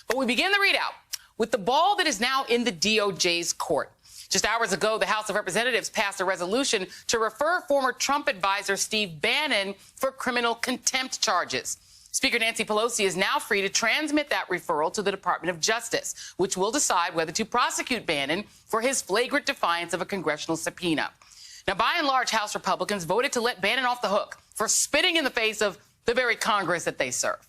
But we begin the readout with the ball that is now in the DOJ's court. Just hours ago, the House of Representatives passed a resolution to refer former Trump advisor Steve Bannon for criminal contempt charges. Speaker Nancy Pelosi is now free to transmit that referral to the Department of Justice, which will decide whether to prosecute Bannon for his flagrant defiance of a congressional subpoena. Now, by and large, House Republicans voted to let Bannon off the hook for spitting in the face of the very Congress that they serve.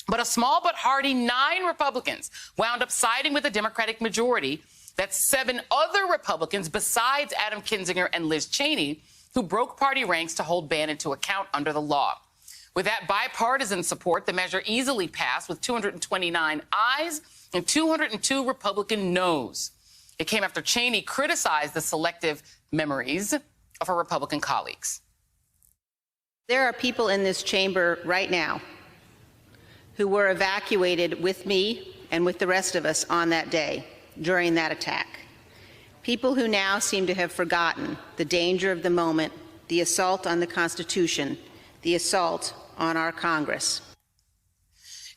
But a small but hearty 9 Republicans wound up siding with the Democratic majority. That's 7 other Republicans besides Adam Kinzinger and Liz Cheney, who broke party ranks to hold Bannon to account under the law. With that bipartisan support, the measure easily passed with 229 ayes and 202 Republican noes. It came after Cheney criticized the selective memories of her Republican colleagues. There are people in this chamber right now who were evacuated with me and with the rest of us on that day during that attack. People who now seem to have forgotten the danger of the moment, the assault on the Constitution, the assault on our Congress.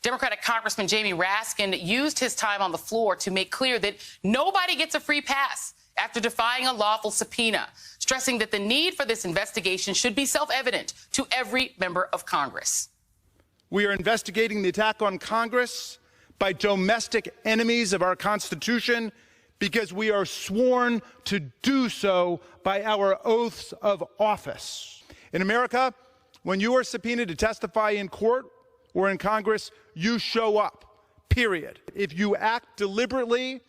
Democratic Congressman Jamie Raskin used his time on the floor to make clear that nobody gets a free pass after defying a lawful subpoena, stressing that the need for this investigation should be self-evident to every member of Congress. We are investigating the attack on Congress by domestic enemies of our Constitution because we are sworn to do so by our oaths of office. In America, when you are subpoenaed to testify in court or in Congress, you show up, period. If you act deliberately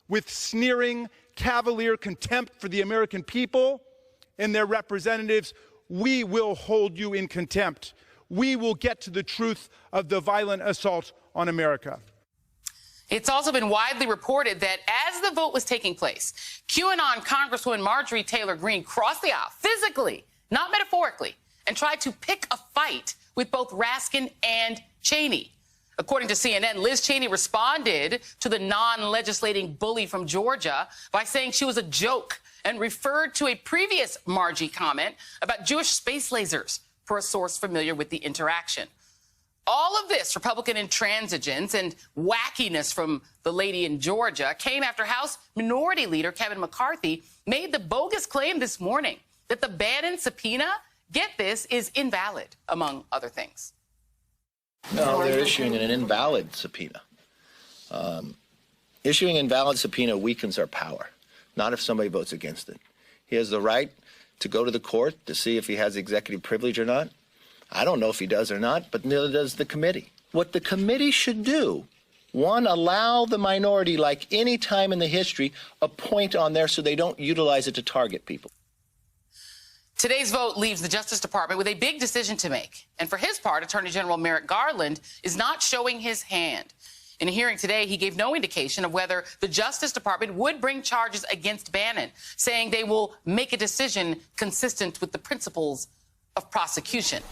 with sneering, cavalier contempt for the American people and their representatives, we will hold you in contempt. We will get to the truth of the violent assault on America. It's also been widely reported that as the vote was taking place, QAnon Congresswoman Marjorie Taylor Greene crossed the aisle physically, not metaphorically, and tried to pick a fight with both Raskin and Cheney. According to CNN, Liz Cheney responded to the non-legislating bully from Georgia by saying she was a joke and referred to a previous Margie comment about Jewish space lasers per a source familiar with the interaction. All of this Republican intransigence and wackiness from the lady in Georgia came after House Minority Leader Kevin McCarthy made the bogus claim this morning that the Bannon subpoena, get this, is invalid, among other things. No, they're issuing an invalid subpoena. Issuing an invalid subpoena weakens our power, not if somebody votes against it. He has the right to go to the court to see if he has executive privilege or not. I don't know if he does or not, but neither does the committee. What the committee should do, one, allow the minority, like any time in the history, a point on there so they don't utilize it to target people. Today's vote leaves the Justice Department with a big decision to make. And for his part, Attorney General Merrick Garland is not showing his hand. In a hearing today, he gave no indication of whether the Justice Department would bring charges against Bannon, saying they will make a decision consistent with the principles of prosecution.